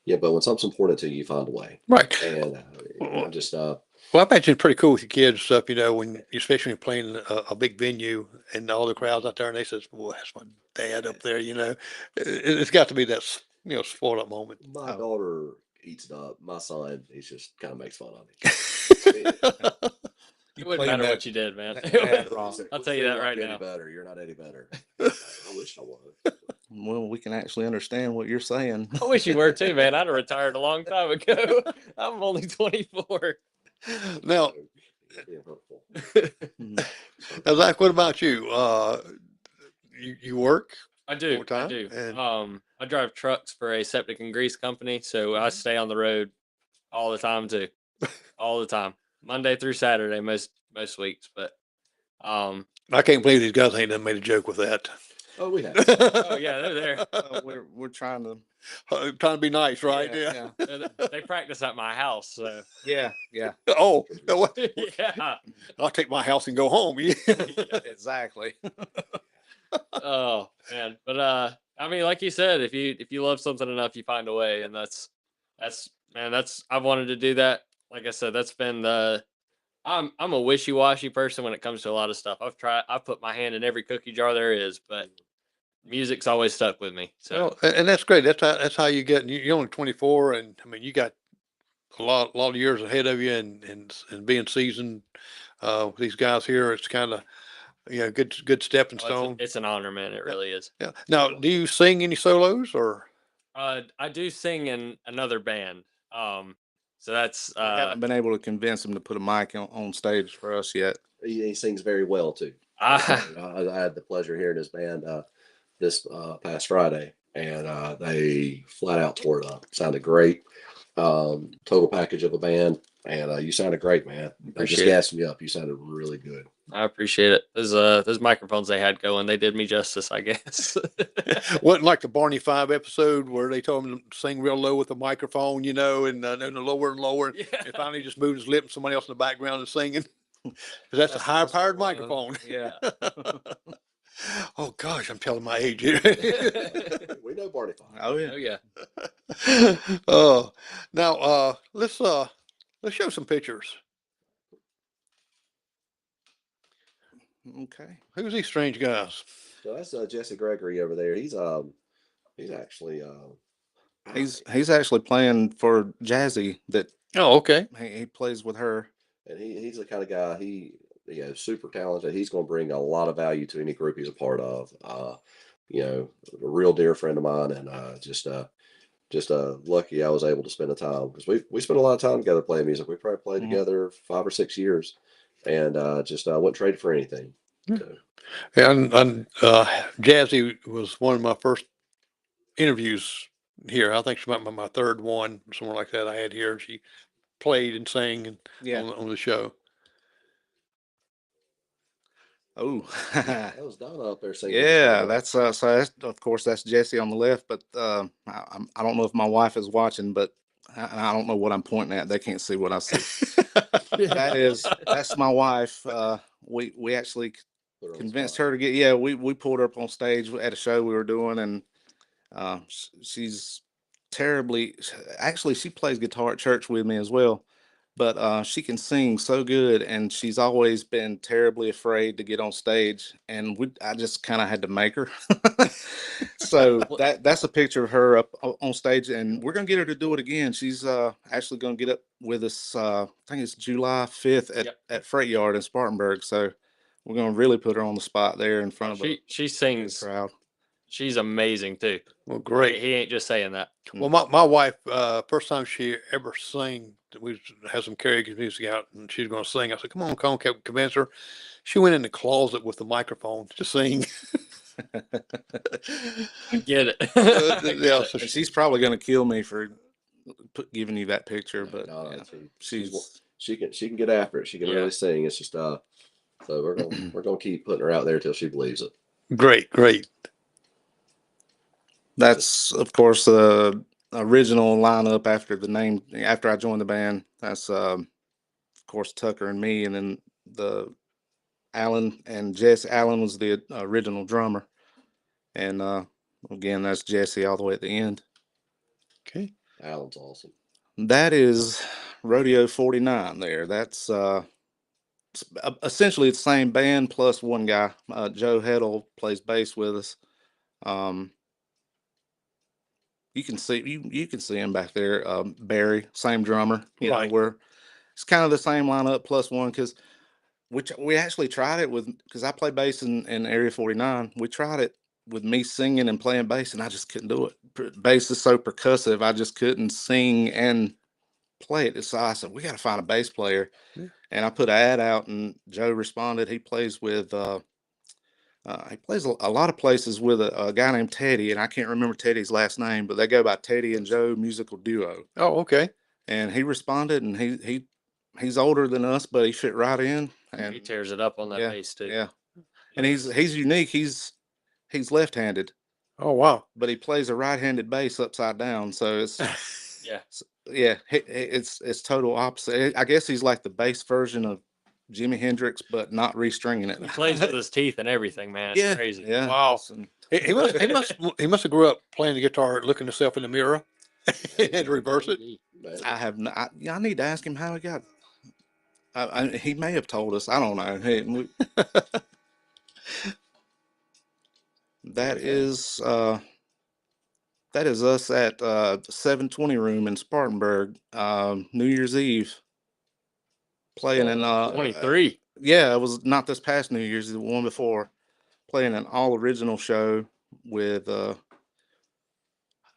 yeah. But when something's important to you, you find a way. Right. And I'm just Well, I imagine it's pretty cool with your kids and stuff, when especially when playing a big venue and all the crowds out there, and they says, "Boy, that's my dad up there." It's got to be that spoiled up moment. my daughter eats it up. My son, he just kind of makes fun of me. It wouldn't playing matter that- what you did, man. that wrong. I'll tell you that right You're now. not any better. You're not any better. I wish I was. Well, we can actually understand what you're saying. I wish you were too, man. I'd have retired a long time ago. I'm only 24. Now, Being hurtful. now, Zach, what about you? You work? I do. Full time? I do. And- I drive trucks for a septic and grease company, so I stay on the road all the time too. All the time. Monday through Saturday most weeks. But I can't believe these guys ain't done made a joke with that. Oh, we have. oh yeah, they're there. We're trying to. Trying to be nice, right? Yeah. They practice at my house, so Yeah. Oh, no, yeah. I'll take my house and go home. Exactly. Oh man, but I mean, like you said, if you love something enough, you find a way, and that's I've wanted to do that. Like I said, that's been I'm a wishy-washy person when it comes to a lot of stuff. I've put my hand in every cookie jar there is, but music's always stuck with me. So Well, and that's great. That's how you get. You're only 24, and I mean, you got a lot of years ahead of you, and being seasoned with these guys here, it's kind of good stepping stone. it's an honor, man. It really is. Yeah. Now, do you sing any solos or? I do sing in another band. So that's I haven't been able to convince him to put a mic on stage for us yet. He sings very well too. I, I had the pleasure of hearing his band this past Friday, and they flat out tore it up. Sounded great. Total package of a band, and you sounded great, man. They just Appreciate it. gassed me up. You sounded really good. I appreciate it. Those microphones they had going, they did me justice, I guess. Wasn't like the Barney Five episode where they told him to sing real low with the microphone, and then lower and lower, Yeah. and finally just moved his lips, and somebody else in the background is singing. 'Cause that's a high powered microphone. Yeah. Oh gosh, I'm telling my age here. We know Barney Five. Oh yeah. Oh yeah. Now let's show some pictures. Okay. Who's these strange guys? So that's Jesse Gregory over there. He's actually He's actually playing for Jazzy that Oh, okay. he plays with her. and he's the kind of guy super talented. He's going to bring a lot of value to any group he's a part of. A real dear friend of mine, and just lucky I was able to spend the time because we spent a lot of time together playing music. We probably played Mhm. together 5 or 6 years, and wouldn't trade it for anything. So, And Jazzy was one of my first interviews here. I think she might be my third one, somewhere like that I had here. She played and sang Yeah. on the show. Oh. that was Donna up there singing. Yeah, that's so that's, of course that's Jesse on the left, but I don't know if my wife is watching, but I don't know what I'm pointing at. They can't see what I see. That's my wife. We actually Put her on the convinced spot. her to get we pulled her up on stage at a show we were doing, and she's terribly actually she plays guitar at church with me as well, but she can sing so good, and she's always been terribly afraid to get on stage, and I just kind of had to make her. So that's a picture of her up on stage, and we're gonna get her to do it again. She's actually gonna get up with us. I think it's July 5th at Freight Yard in Spartanburg. So we're gonna really put her on the spot there in front of a She big sings. crowd. She's amazing too. Well, great. He ain't just saying that. Well, my wife, first time she ever sang, we had some karaoke music out, and she's going to sing. I said, "Come on, convince her." She went in the closet with the microphone to sing. I get it. Yeah, so And she's probably gonna kill me for giving you that picture, but No, yeah, she's she can get after it. She can Yeah. really sing. It's just so we're gonna keep putting her out there till she believes it. great. that's of course original lineup after the name after I joined the band. That's of course Tucker and me, and then the Alan and Jess. Alan was the original drummer, and again that's Jesse all the way at the end. Okay. Alan's awesome. That is Rodeo 49 there. That's essentially the same band plus one guy. Joe Heddle plays bass with us. You can see him back there. Barry, same drummer. You Right. know, we're it's kind of the same lineup plus one because we actually tried it with because I play bass in Area 49. We tried it with me singing and playing bass, and I just couldn't do it. Bass is so percussive, I just couldn't sing and play it. So I said, we got to find a bass player. Yeah. And I put an ad out, and Joe responded. He plays with he plays a lot of places with a guy named Teddy, and I can't remember Teddy's last name, but they go by Teddy and Joe Musical Duo. Oh, okay. And he responded, and he's older than us, but he fit right in. He And tears it up on that yeah, bass too. yeah, and he's unique. He's left-handed, Oh, wow. but he plays a right-handed bass upside down. So it's Yeah. yeah, it's total opposite. I guess he's like the bass version of Jimi Hendrix, but not restringing it. He plays with his teeth and everything, man. It's Yeah, crazy. yeah. Wow. Listen, He must have grew up playing the guitar, looking himself in the mirror, and reverse it. Man, I have not. I need to ask him how he got. He may have told us. I don't know. That is us at the 720 room in Spartanburg, New Year's Eve, playing in 23. yeah, it was not this past New Year's, the one before, playing an all original show with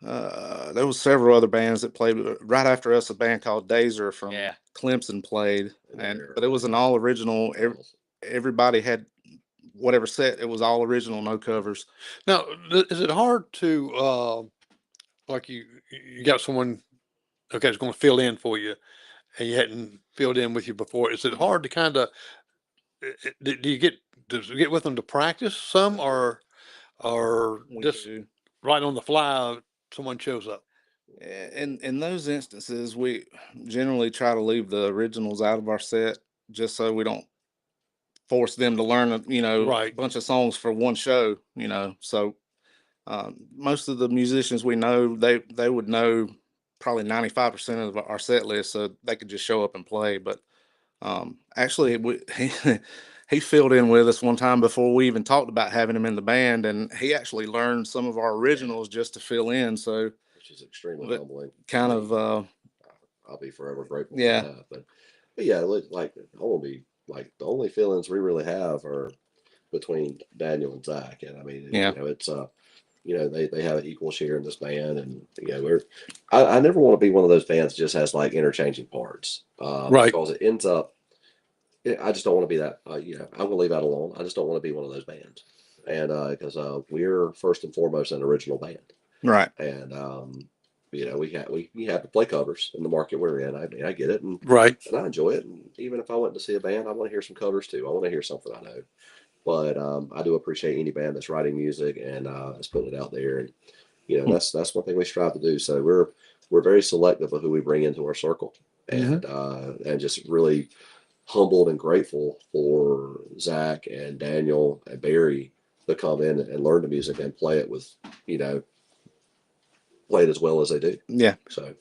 there was several other bands that played right after us. A band called Dazer from Yeah. Clemson played, And but it was an all original. Everybody had whatever set, it was all original, no covers. Now, is it hard to, like you got someone, okay, it's going to fill in for you and you hadn't filled in with you before. Is it hard to kind of, do you get, does it get with them to practice some or We just do. right on the fly, someone shows up? In those instances, we generally try to leave the originals out of our set just so we don't force them to learn, a Right. bunch of songs for one show, So most of the musicians we know, they would know probably 95% of our set list, so they could just show up and play. But actually, he filled in with us one time before we even talked about having him in the band, and he actually learned some of our originals just to fill in. So which is extremely but humbling. kind I mean, of I'll be forever grateful yeah. for that. But yeah, like I want to be like the only feelings we really have are between Daniel and Zach, and I mean, Yeah. it's they have an equal share in this band, and I never want to be one of those bands that just has like interchanging parts, Right. because it ends up. I just don't want to be that. I'm gonna leave that alone. I just don't want to be one of those bands, and because we're first and foremost an original band. Right. And we have to play covers in the market we're in. I get it, and Right. I enjoy it. And even if I went to see a band, I want to hear some covers too. I want to hear something I know. But I do appreciate any band that's writing music and is putting it out there. And that's one thing we strive to do. So we're very selective of who we bring into our circle, and just really humbled and grateful for Zach and Daniel and Barry to come in and learn the music and play it with play it as well as they do. Yeah. So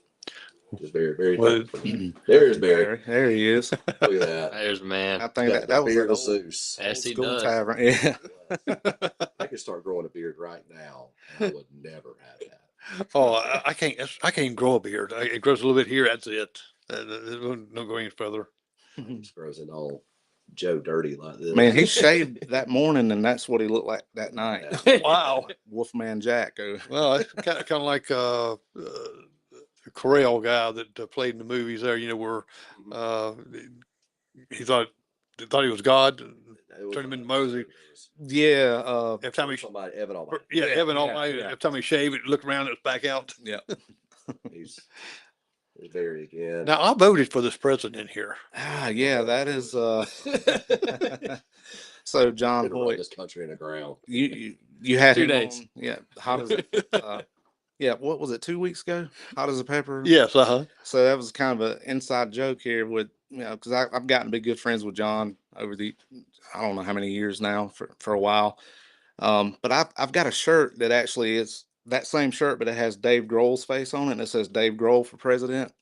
just very, very Well, thankful for that. There's Barry. There he is. Look at that. There's man. I think Got that was beard an of old Zeus. Yes, he school does. tavern. Yeah. I could start growing a beard right now, and I would never have that. Oh, I can't grow a beard. It grows a little bit here. That's it. Don't go any further. It just grows in all Joe dirty like this. Man, he shaved that morning, and that's what he looked like that night. Wow. Wolfman Jack. Well, it's kind of like the Corral guy that played in the movies there. Where he thought he was God. Turned him into Mosey. Yeah. Every time he, Somebody, Evan Almighty. yeah, Evan yeah, Almighty. yeah. Every time he shaved, it looked around, it was back out. Yeah. He's Barry again. Now I voted for this president here. Yeah, that is. So John Been around Hoyt, this country in the ground. you had 2 him days. on, yeah. Hot as yeah. What was it? 2 weeks ago? Hot as a pepper. Yes, So that was kind of an inside joke here with because I've gotten to be good friends with John over I don't know how many years now for a while. But I've got a shirt that actually is that same shirt, but it has Dave Grohl's face on it, and it says Dave Grohl for president.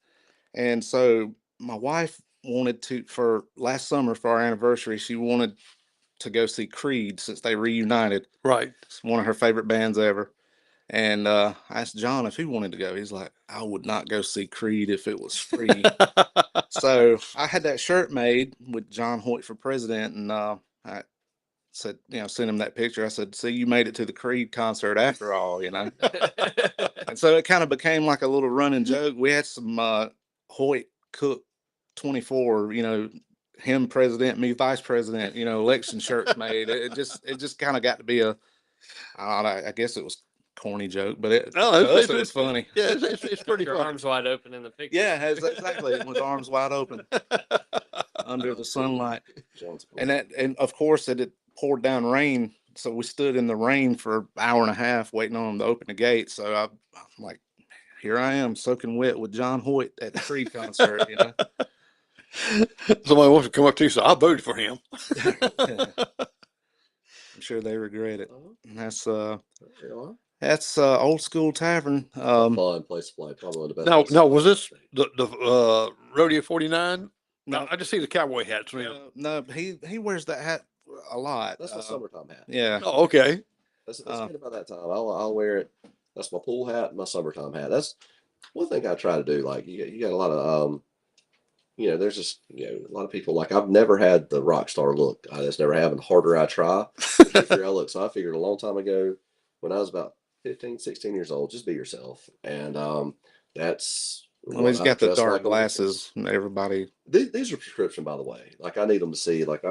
And so my wife wanted for last summer for our anniversary, she wanted to go see Creed since they reunited. right. It's one of her favorite bands ever. And I asked John if he wanted to go. He's like, I would not go see Creed if it was free. So I had that shirt made with John Hoyt for president, and I said, sent him that picture. I said, see, you made it to the Creed concert after all, And so it kind of became like a little running joke. We had some Hoyt Cook 24, him president, me vice president, election shirts made. It just kind of got to be I guess it was corny joke, but it was funny. Yeah, it's pretty Your funny. arms wide open in the picture. Yeah, exactly. With arms wide open under the sunlight. John's And of course it poured down rain. So we stood in the rain for an hour and a half waiting on them to open the gate. So I'm like, here I am soaking wet with John Hoyt at the Creed concert, Somebody wants to come up to you, so I voted for him. I'm sure they regret it. And that's Yeah. Old School Tavern. Fun place to play. Probably one of the best. Now, places to was play. this the Rodeo 49? No. I just see the cowboy hats. No, he wears that hat a lot. That's my summertime hat. Yeah. Oh, okay. That's good about that time. I'll wear it. That's my pool hat and my summertime hat. That's one thing I try to do. Like you got a lot of there's just a lot of people like I've never had the rock star look. I just never have, and harder I try, the different I look. So I figured a long time ago when I was about 15, 16 years old, just be yourself. And that's Well, he's got the dress dark like glasses. And everybody. These are prescription, by the way. Like I need them to see. Like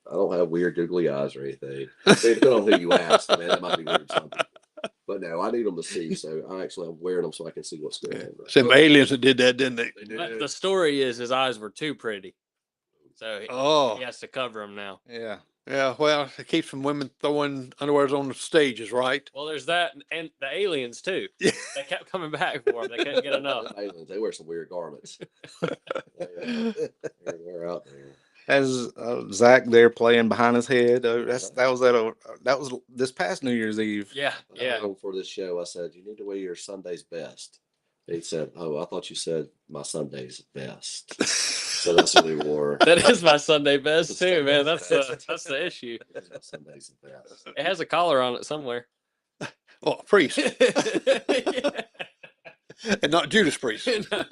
I don't have weird googly eyes or anything. I mean, depending on who you ask, man, that might be weird to some people. But no, I need them to see. So I'm wearing them so I can see what's going on. Some aliens that did that, didn't they? But the story is his eyes were too pretty, so Oh, he has to cover them now. Yeah. yeah. Well, it keeps from women throwing underwears on the stages, right? Well, there's that, and the aliens too. Yeah. They kept coming back for him. They couldn't get enough. Aliens, they wear some weird garments. They're out there. As Zach there playing behind his head. That was this past New Year's Eve. Yeah, yeah. For this show, I said, you need to wear your Sunday's best. He said, oh, I thought you said my Sunday's best. So that's what we wore. That is my Sunday best too, man. That's the issue. That's my Sunday's best. It has a collar on it somewhere. Oh, a priest, Yeah. and not Judas Priest. No.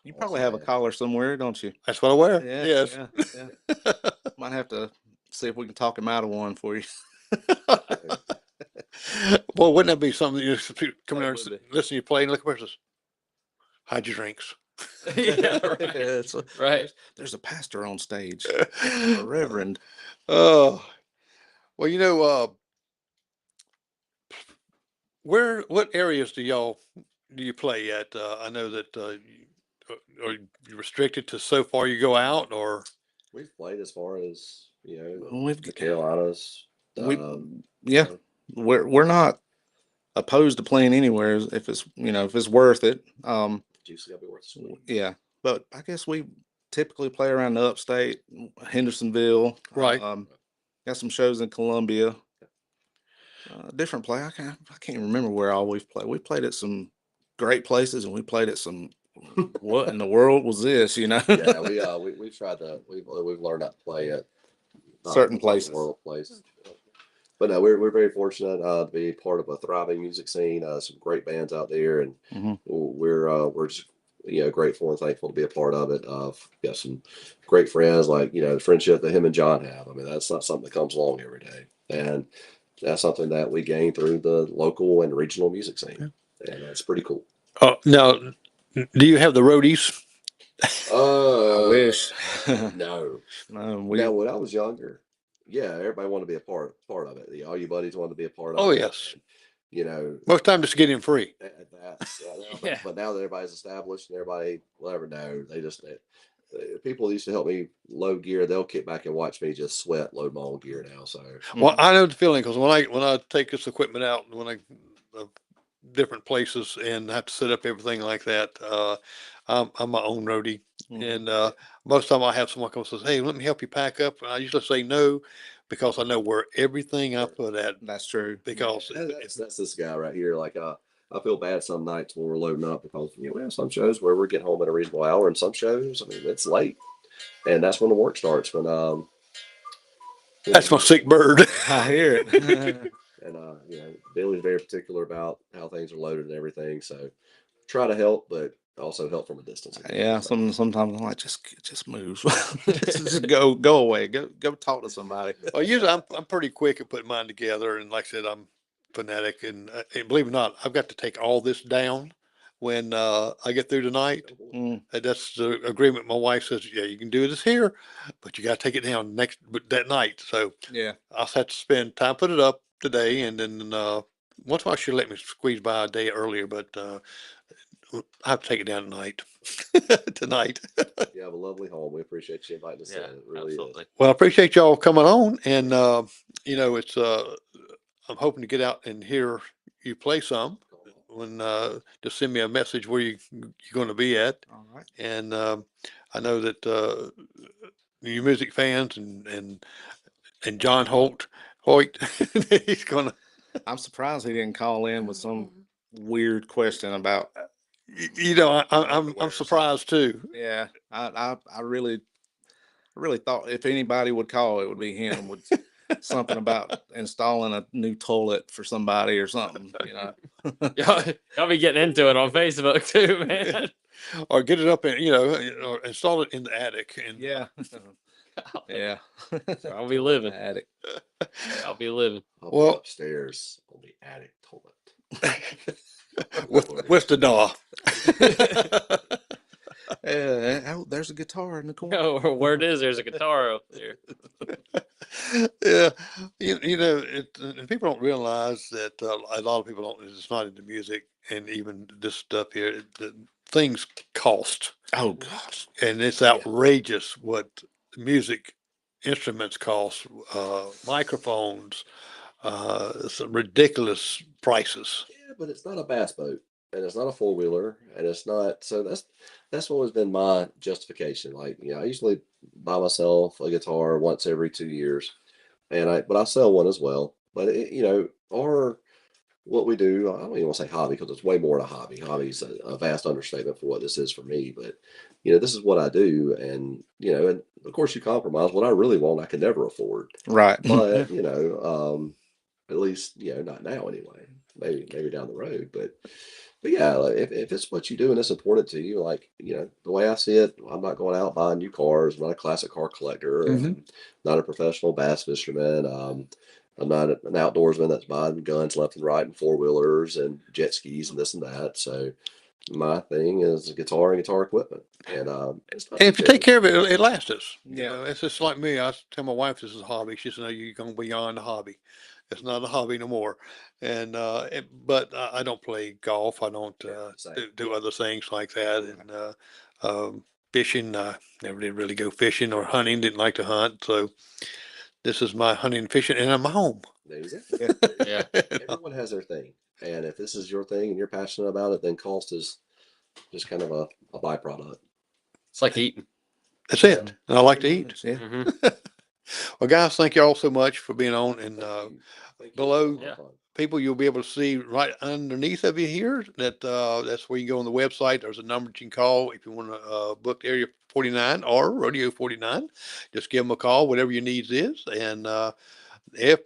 You probably have a collar somewhere, don't you? That's what I wear. Yeah. Yes. Yeah. Might have to see if we can talk him out of one for you. Well, wouldn't that be something you come there and That would listen to you play and look at us? Hide your drinks. Yeah, right. It's Right. There's a pastor on stage, a reverend. Oh, well, what areas do you play at? I know that are you restricted to so far you go out, or We've played as far as, We've the Carolinas. We- Um, Yeah, we're not opposed to playing anywhere if it's worth it. Juicy, gotta be worth the swing. Yeah, but I guess we typically play around the upstate, Hendersonville. Right. Got some shows in Columbia. Different play. I can't remember where all we've played. We played at some great places, and we played at some. What in the world was this? Yeah, we've tried we've learned how to play at Certain places. World places. But no, we're very fortunate to be part of a thriving music scene. Some great bands out there, and Mhm. we're just grateful and thankful to be a part of it. Got some great friends, like the friendship that him and John have. I mean, that's not something that comes along every day, and that's something that we gain through the local and regional music scene, and it's pretty cool. now, do you have the roadies? I wish. No. No, Now, when I was younger, yeah, everybody wanted to be a part of it. All your buddies wanted to be a part of Oh, it. yes. And, Most time just get in free. Yeah. But now that everybody's established and everybody will ever know, people used to help me load gear. They'll kick back and watch me just sweat load my own gear now. So Well, I know the feeling because when I take this equipment out, different places and have to set up everything like that, I'm my own roadie. Mhm. And most of the time I have someone come and says, "Hey, let me help you pack up." And I usually say no because I know where everything I put at. That's true. Because that's this guy right here. Like I feel bad some nights when we're loading up because we have some shows where we're getting home at a reasonable hour, and some shows, I mean, it's late, and that's when the work starts. that's my sick bird. I hear it. And Billy's very particular about how things are loaded and everything. So try to help, but also help from a distance. Yeah, sometimes I'm like, just move, just go away, go talk to somebody. Well, usually I'm pretty quick at putting mine together, and like I said, I'm fanatic, and believe it or not, I've got to take all this down when I get through tonight. Mm. That's the agreement. My wife says, "Yeah, you can do this here, but you got to take it down that night." So Yeah, I'll have to spend time put it up today, and then once in a while she'll let me squeeze by a day earlier, but I have to take it down tonight. Tonight. You have a lovely home. We appreciate you inviting us in. Yeah, It really absolutely. is. Well, I appreciate y'all coming on, and it's I'm hoping to get out and hear you play some. When just send me a message where you're going to be at, all right. and I know that you music fans and John Hoyt, he's gonna. I'm surprised he didn't call in with some weird question about. I'm surprised too. Yeah, I really thought if anybody would call, it would be him with something about installing a new toilet for somebody or something. Y'all be getting into it on Facebook too, man. Or get it up and or install it in the attic. And Yeah, yeah. I'll be living. Attic. I'll be living. I'll Well- be upstairs on the attic toilet. with the door. there's a guitar in the corner. Oh, word is there's a guitar over there. Yeah, you know, and people don't realize that a lot of people don't. It's not into music, and even this stuff here. Things cost, Oh gosh. and it's Yeah. outrageous what music instruments cost. Microphones, some ridiculous prices. Yeah, but it's not a bass boat, and it's not a four wheeler, and it's not. So that's always been my justification. Like, I usually buy myself a guitar once every 2 years, but I sell one as well. But our what we do, I don't even want to say hobby because it's way more than a hobby. Hobby is a vast understatement for what this is for me. But this is what I do, and of course you compromise. What I really want, I could never afford. Right. But at least not now anyway. Maybe down the road, but yeah, like, if it's what you do and it's important to you, like the way I see it, I'm not going out buying new cars. I'm not a classic car collector. I'm not a professional bass fisherman. I'm not an outdoorsman that's buying guns left and right and four wheelers and jet skis and this and that. So my thing is guitar and guitar equipment, and it's not And too if you take big. care of it, it lasts us. Yeah. It's just like me. I tell my wife this is a hobby. She said, "No, you're going beyond the hobby. It's not a hobby no more." And but I don't play golf. I don't Same. do other things like that. And fishing, never did really go fishing or hunting. Didn't like to hunt. So this is my hunting and fishing, and I'm home. There you go. Yeah. Everyone has their thing, and if this is your thing and you're passionate about it, then cost is just kind of a byproduct. It's like eating. That's it. And I like to eat. Yeah. Hmm. Well, guys, thank you all so much for being on. And Thank you. below, Yeah. people, you'll be able to see right underneath of you here that that's where you go on the website. There's a number that you can call if you want to book Area 49 or Rodeo 49. Just give them a call, whatever your needs is, and if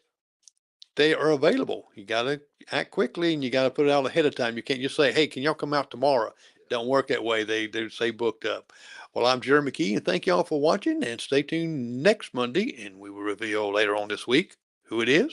they are available, you got to act quickly and you got to put it out ahead of time. You can't just say, "Hey, can y'all come out tomorrow?" Don't work that way. They say booked up. Well, I'm Jerry McKee, and thank y'all for watching. And stay tuned next Monday, and we will reveal later on this week who it is.